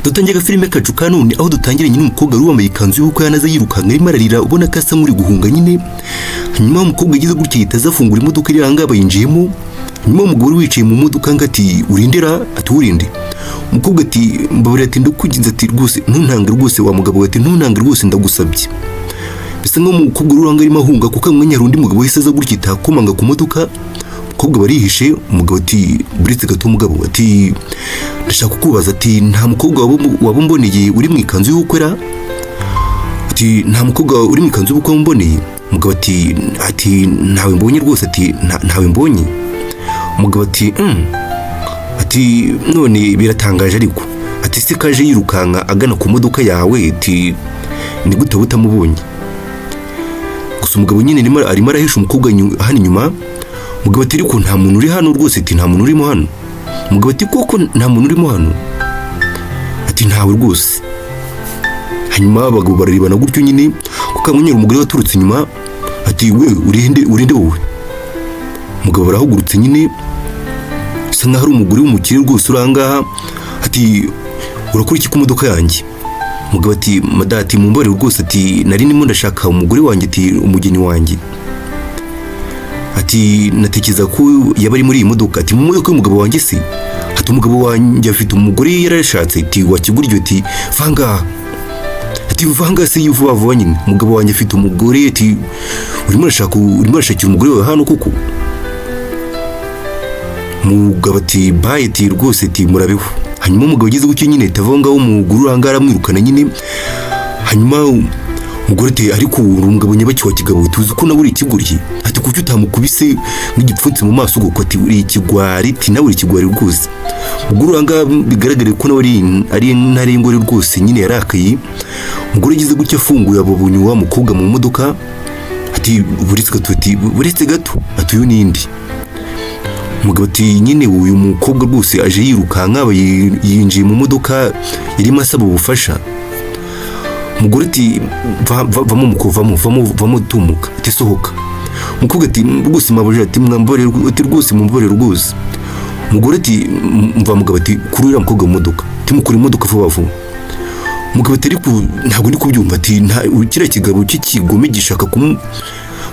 dutangira filime kacu kanone aho dutangira nyine umukobwa wari wambaye ikanzu y'uko yanaza yirukanka arimo ararira ubona ko asa nk'uri guhunga nyine. Hanyuma umukobwa yagize gutya yita azafungura imodoka iri ahangaha bayinjiyemo. Hanyuma umugabo wari wicaye mu modoka ngo ati urindera, ati urinde. Umukobwa ati mbabarira, ati ndakuginze, ati rwose ntuntange rwose wa mugabo, ati ntuntange rwose ndagusabye. Bisa nkaho umukobwa uranga arimo ahunga kuko amwanya rundi mugabo yahise aza gutya itakomanga ku modoka. Umukobwa barihishe, umugabo ati buretse gato umugabo, ati ndashaka kukubaza, ati nta mukobwa waba mboneye uri mu ikanzu y'ukwera? Ati nta mukobwa uri mu ikanzu y'ubukwe mboneye? Umugabo ati ntawe mbonye rwose, ati ntawe mbonye. Umugabo ati none biratangaje ariko, ati se kaje yirukanka agana ku modoka yawe, ati ni gute utamubonye? Gusa umugabo nyine arimo arahisha umukobwa hano inyuma. Umugabo ati ariko nta muntu uri hano rwose, ati nta muntu urimo hano. Umugabo ati koko nta muntu urimo hano? Ati ntawe rwose. Hanyuma abagabo bararibana gutyo nyine kuko amwenyura umugore waturutse inyuma ati we urinde wowe. Umugabo arahugurutse nyine bisa nkaho ari umugore w'umukire rwose urangaha, ati urakora iki ku modoka yanjye? Umugabo ati madati mumbare rwose, ati nari ndimo ndashaka umugore wanjye, ati umugeni wanjye. Ati natekereza ko yaba ari muri iyi modoka. Ati mu modoka y'umugabo wanjye se? Ati umugabo wanjye afite umugore yarashatse, ati wakiguryo, ati vanga. Ati vanga se vuba vuba nyine, umugabo wanjye afite umugore, ati urimo urashakira umugore wawe hano koko? Umugabo ati baye, ati rwose, ati murabeho. Hanyuma umugabo ageze gutyo nyine tavangaho umugore urangara amwirukana nyine. Hanyuma umugore ati ariko uri umugabo nyabaki wa kigabo, tuzi ko nawe uri ikigoryi, ati kuki utamukubise n'igipfunsi mu maso uko, ati uri ikigwari, ati nawe uri ikigwari rwose. Umugore uranga bigaragare ko nawe ari intare y'ingore rwose nyine yarakaye. Umugore ageze gutyo afunguye ababonye wa mukobwa mu modoka, ati buretse gato, ati uyu nindi? Umugabo ati nyine uyu mukobwa rwose aje yirukanka yinjiye mu modoka irimo asaba ubufasha. Umugore ati vamo tumuka, ati sohoka. Umukobwa ati rwose mabuje, ati mwambare, ati rwose mumbare rwose. Umugore ati mva. Mugabo ati kurira umukobwa mu modoka, ati mukura imodoka vuba vuba. Umugabo ati ariko ntabwo ndi kubyumva, ati kiriya kigabo cy'ikigome gishaka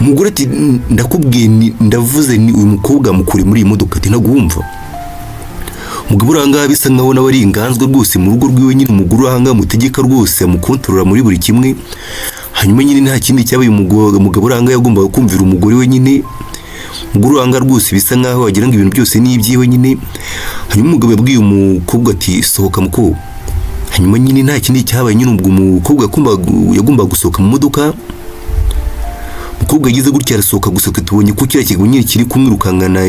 Umugore ati ndakubwiye ndavuze ni uyu mukobwa mukure muri iyi modoka, ati ntabwo wumva. Umugabo uranga bisa nkaho nawe ari inganzwe rwose mu rugo rwiwe nyine. Umugore uranga mutegeka rwose amukontorora muri buri kimwe. Hanyuma nyine nta kindi cyabaye, umugabo uranga yagombaga kumvira umugore we nyine. Umugore uranga rwose bisa nkaho wagira ngo ibintu byose ni ibyiwe nyine. Hanyuma umugabo yabwiye umukobwa ati sohoka mukobwa. Hanyuma nyine nta kindi cyabaye nyine, ubwo umukobwa yagombaga gusohoka mu modoka. Umukobwa yagize gutya arasohoka gusohoka, tubonye ko kiriya kigo nyine kiri kumwirukankana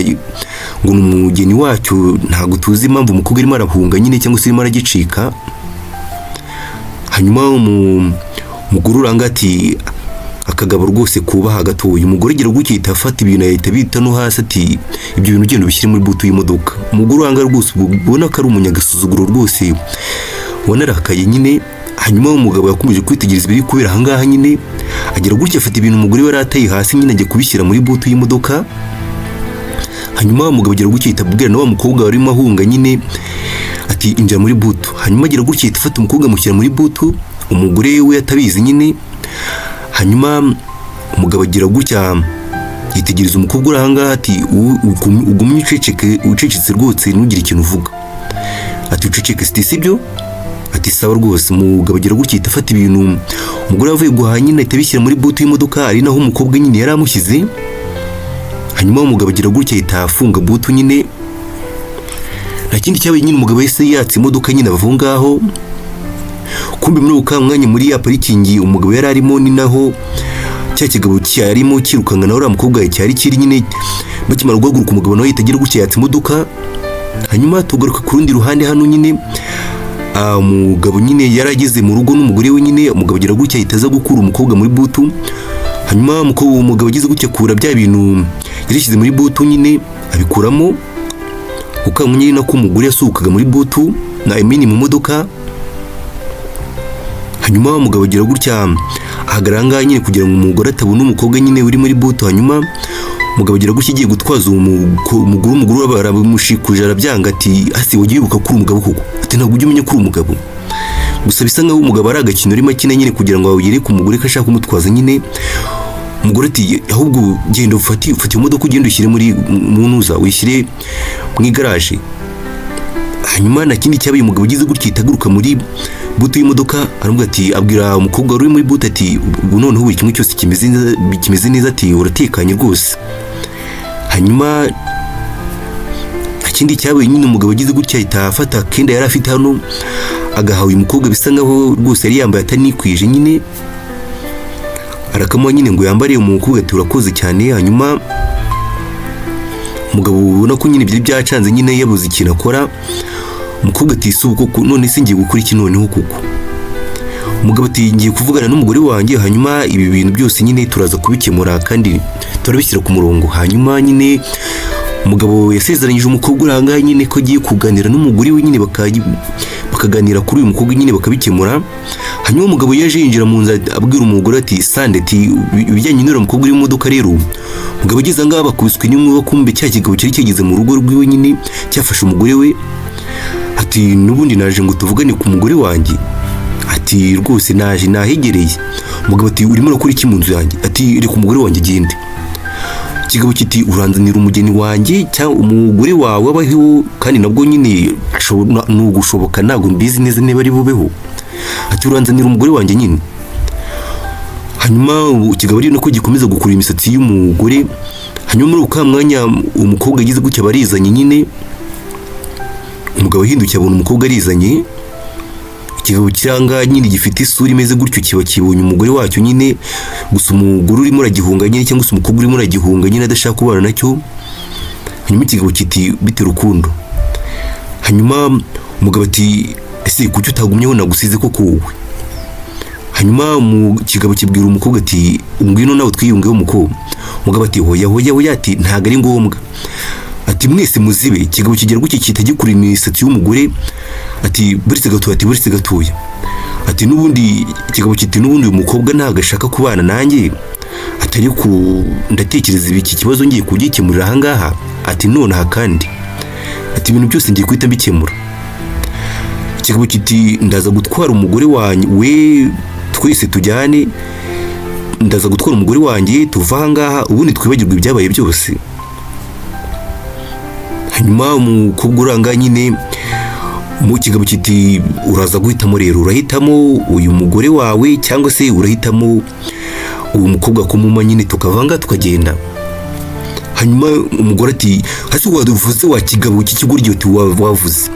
ngo ni umugeni wacyo. Ntabwo tuzi impamvu umukobwa arimo arahunga nyine cyangwa se arimo aragicika. Hanyuma umugore uranga ati akagabo rwose kubaha gatoya. Umugore agira gutya ahita afata ibintu ahita bita no hasi, ati ibyo bintu ugenda ubishyire muri butu y'imodoka. Umugore uranga rwose ubona ko ari umunyagasuzuguro rwose wanarakaye nyine. Hanyuma umugabo yakomeje kwitegereza ibiri kubera ahangaha nyine, agira gutya afata ibintu umugore we yarataye hasi nyine ajya kubishyira muri butu y'imodoka. Hanyuma umugabo agira gutya ahita abwira na wa mukobwa warimo ahunga nyine, ati injira muri butu. Hanyuma agira gutya ahita afata umukobwa amushyira muri butu, umugore we atabizi nyine. Hanyuma umugabo agira gutya yitegereza umukobwa uranga, ati ugumye ucecetse rwose ntugire ikintu uvuga, ati uceceke sibyo? Ati sawa rwose. Umugabo agira gutya ahita afata ibintu umugore avuye guhaha nyine ahita abishyira muri butu y'imodoka, ari naho umukobwa nyine yari amushyize. Hanyuma umugabo agira gutya ahita afunga butu nyine. Nta kindi cyabaye nyine, umugabo yahise yatsa imodoka nyine ava aho ngaho. Kumbe muri uka mwanya muri ya parikingi umugabo yari arimo ni naho cya kigabo cyarimo kirukanka naho uriya mukobwa cyari kiri nyine. Bakimara guhaguruka umugabo nawe ahita agira gutya yatsa imodoka. Hanyuma tugaruka ku rundi ruhande hano nyine. Umugabo nyine yarageze mu rugo n'umugore we nyine. Umugabo agira gutya ahita aza gukura umukobwa muri butu. Hanyuma umugabo agize gutya akura bya bintu yarishyize muri butu nyine abikuramo. Ukamwe nako umugore yasukaga muri butu na Emini mu modoka. Hanyuma umugabo agira gutya ahagaranga nyine kugira ngo umugore atabona umukobwa nyine uri muri butu. Hanyuma umugabo agira gutya agiye gutwaza umugore baramushikuje arabyanga, ati hasi wagiye ubuka kuri umugabo koko, ati ntabwo ujye umenya kuri umugabo. gusa bisa nkaho umugabo ari agakino urimo akina nyine kugira ngo awugere ku mugore ko ashaka kumutwaza nyine. Umugore ati ahubwo genda ufate imodoka ugende ushyire mu ntuza uyishyire mu igaraje. Hanyuma na kindi cyabaye umugabo ugize gutya itaguruka muri buto y'imodoka aramubwira ati abwira umukobwa uri muri buto ati noneho buri kimwe cyose kimeze neza ati uratekanye rwose. Hanyuma ikindi cyabaye nyine umugabo ugize gutya ahita afata kenda yari afite hano agahawe uyu mukobwa bisa nkaho rwose yari yambaye atanikwije nyine arakamuha nyine ngo yambare. Umukobwa ati urakoze cyane. Hanyuma umugabo ubona ko nyine byari byacanze nyine yabuze ikintu akora. Umukobwa ati suko none se ngiye gukora iki noneho kuko. Umugabo ati ngiye kuvugana n'umugore wanjye hanyuma ibi bintu byose nyine turaza kubikemura kandi turabishyira ku murongo. Hanyuma nyine umugabo yasezeranyije umukobwa uranga nyine ko agiye kuganira n'umugore we nyine bakaganira kuri uyu mukobwa nyine bakabikemura. Hanyuma umugabo yaje yinjira mu nzu abwira umugore ati sande ati ibijyanye n'uriya mukobwa uri mu modoka rero. Umugabo ageze ngaha bakubiswe n'inkuba kumbe cya kigabo cyari cyageze mu rugo rwiwe nyine cyafashe umugore we. Ati nubundi naje ngo tuvugane ku mugore wanjye. Ati rwose naje nahegereye. Umugabo ati urimo urakora iki mu nzu yanjye? Ati reka umugore wanjye agende. Ikigabo kiti uranzanira umugeni wanjye cyangwa umugore wawe abaho kandi nabwo nyine nugushoboka ntabwo mbizi neza niba ari bubeho. Ati uranzanira umugore wanjye nyine. Hanyuma ikigabo ari nako gikomeza gukura imisatsi y'umugore. Hanyuma muri uko mwanya umukobwa agize gutya barizanye nyine. Umugabo ahindukiye abona umukobwa arizanye. Ikigabo kiranga nyine gifite isura imeze gutyo kiba kibonye umugore wacyo nyine gusa umugore urimo uragihunga nyine cyangwa se umukobwa urimo uragihunga nyine adashaka kubana nacyo. Hanyuma ikigabo kiti bite rukundo. Hanyuma umugabo ati ese kuki utagumyeho nagusize koko wowe. Hanyuma ikigabo kibwira umukobwa ati ngwino nawe twiyungeho umukobwa. Umugabo ati hoya ati ntago ari ngombwa. Ati mwese muzibe. Ikigabo kigera gutya kita gikura imisatsi y'umugore. Ati buretse gatoya. Ati nubundi ikigabo kiti nubundi uyu mukobwa ntago ashaka kubana nanjye. Atari ku ndatekereza iki kibazo ngiye kugikemurira aha ngaha. Ati none aha kandi. Ati ibintu byose ngiye kwita mbikemura. Ikigabo kiti ndaza gutwara umugore wanjye we twese tujyane. Ndaza gutwara umugore wanjye tuva aha ngaha ubundi twibagirwa ibyabaye byose. Hanyuma umukobwa uranga nyine mu kigabo kiti uraza guhitamo rero urahitamo uyu mugore wawe cyangwa se urahitamo uyu mukobwa kumuma nyine tukavanga tukagenda. Hanyuma umugore ati hasi waduvuze wa kigabo cy'ikiguryo ati wavuze.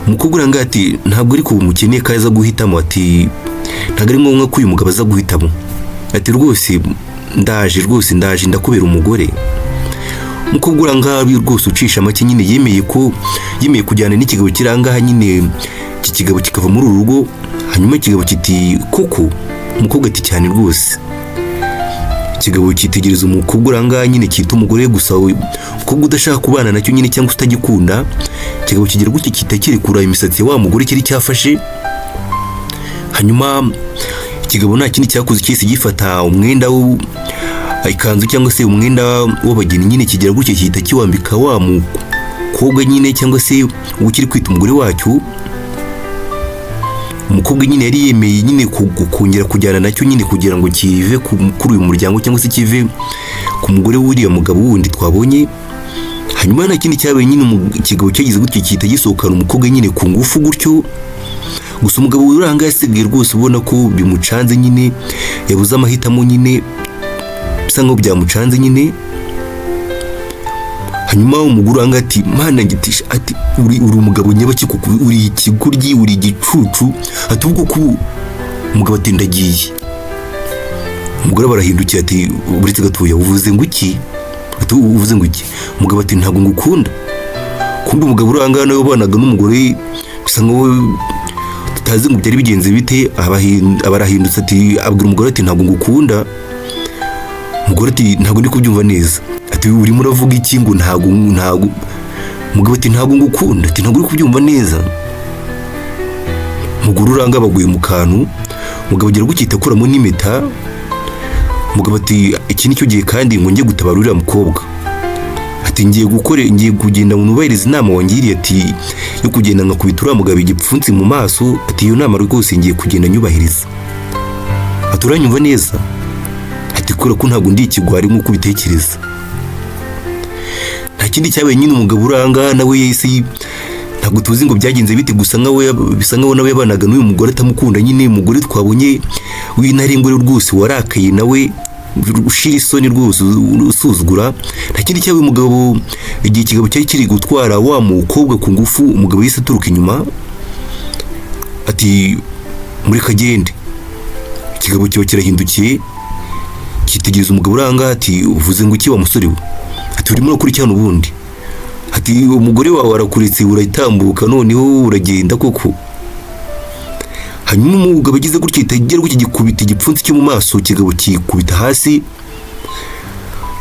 Umukobwa uranga ati ntabwo ari ko umukeneye kaza guhitamo. Ati ntabwo ari ngombwa ko uyu mugabo aza guhitamo. Ati rwose ndaje ndakubera umugore. Umukobwa uranga rwose ucisha make nyine yemeye kujyana n'ikigabo kiranga nyine iki kigabo kikava muri uru rugo. Hanyuma ikigabo kiti koko. Umukobwa ati cyane rwose. Ikigabo kitegereza umukobwa uranga nyine cyita umugore gusa umukobwa udashaka kubana nacyo nyine cyangwa utagikunda. Ikigabo kigira gutya kitakirekura imisatsi wa mugore kiri cyafashe. Hanyuma ikigabo nta kindi cyakoze cyese gifata umwenda ikanzu cyangwa se umwenda w'abageni nyine kigira gutya cyita kiwambika wa mukobwa nyine cyangwa se ukiri kwita umugore wacyo. Umukobwa nyine yari yemeye nyine kongera kujyana nacyo nyine kugira ngo kive kuri uyu muryango cyangwa se kive ku mugore w'uriya mugabo wundi twabonye. Hanyuma nta kindi cyabaye nyine ikigabo cyagize gutya cyita gisohokana umukobwa nyine ku ngufu gutyo. Gusa umugabo uranga yasigaye rwose ubona ko bimucanze nyine yabuze amahitamo nyine bisa nkaho byamucanze nyine. Hanyuma umugore uranga ati mana ngitisha ati uri umugabo nyabaki kuko uri ikiguryi uri igicucu. Ati ubwo ko umugabo ati ndagiye. Umugore barahindukiye ati buretse gatoya uvuze ngo iki. Ati uvuze ngo iki. Umugabo ati ntabwo ngukunda. Kumbe umugabo uranga nawe banaga n'umugore bisa nkaho tutazi ngo byari bigenze bite. Abarahindutse ati abwira umugore ati ntabwo ngukunda. Umugore ati ntabwo ndi kubyumva neza. Ati urimo uravuga iki ngo ntabwo. Umugabo ati ntabwo ngukunda. Ati ntabwo uri kubyumva neza. Umugore uranga baguye mu kantu. Umugabo agira gukita akuramo n'impeta. Umugabo ati iki nicyo gihe kandi ngo njye gutabara uriya mukobwa. Ati ngiye kugenda mu nubahiriza inama wangiriye. Ati yo kugenda nkakubita uriya mugabo igipfunsi mu maso, ati iyo nama rwose ngiye kugenda nyubahiriza. Ati uranyumva neza? Ati kubera ko ntabwo ndi ikigwari nk'uko ubitekereza. Nta kindi cyabaye nyine umugabo uranga nawe yahise ntabwo tuzi ngo byagenze bite, gusa bisa nkaho nawe yabanaga n'uyu mugore atamukunda nyine, umugore twabonye w'intarengwa rwose warakaye nawe ushira isoni rwose usuzugura. Nta kindi cyabaye umugabo, igihe ikigabo cyari kiri gutwara wa mukobwa ku ngufu, umugabo yahise aturuka inyuma ati muri kagende. Ikigabo kiba kirahindukiye kitegereza umugabo uranga ati uvuze ngo iki wa musore we? Ati urimo urakurikirana ubundi? Ati umugore wawe arakuretse urayitambuka noneho uragenda koko? Hanyuma umugabo agize gutya itagera gutya gikubita igipfunsi cyo mu maso, ikigabo kikubita hasi.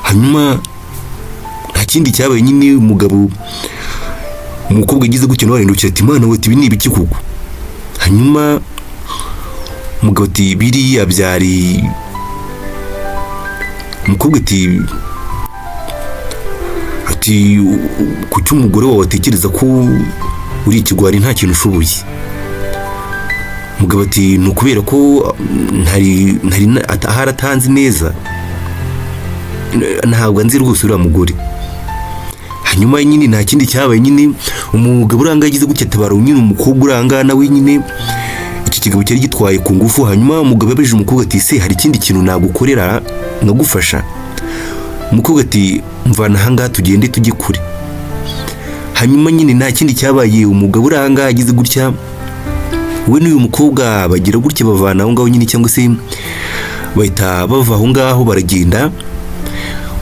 Hanyuma nta kindi cyabaye nyine umukobwa agize gutya nawe arindukira ati mana we, ibi ni ibiki koko? Hanyuma umugabo ati biriya byari, umukobwa ati kuki umugore wawe atekereza ko uri ikigwari nta kintu ushoboye? Umugabo ati ni ukubera ko ntari aharatanze neza, ntabwo nzi rwose uriya mugore. Hanyuma nyine nta kindi cyabaye nyine umugabo uranga yagize gutya atabara nyine umukobwa uranga nawe nyine iki kigabo cyari gitwaye ku ngufu. Hanyuma umugabo yabajije umukobwa ati se hari ikindi kintu nagukorera nkagufasha? Umukobwa ati mvana ahangaha tugende tujye kure. Hanyuma nyine nta kindi cyabaye umugabo uranga yagize gutya we n'uyu mukobwa bagira gutya bavana aho ngaho nyine, cyangwa se bahita bava aho ngaho baragenda.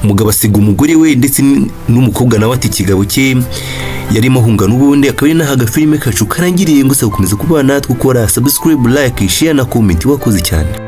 Umugabo asiga umugore we ndetse n'umukobwa nawe ati ikigabo cye yarimo ahunga n'ubundi. Akaba ari n'aha agafilime kacu karangiriye, ngo gukomeza kubana natwe, ukora subscribe, like, share na comment. Wakoze cyane.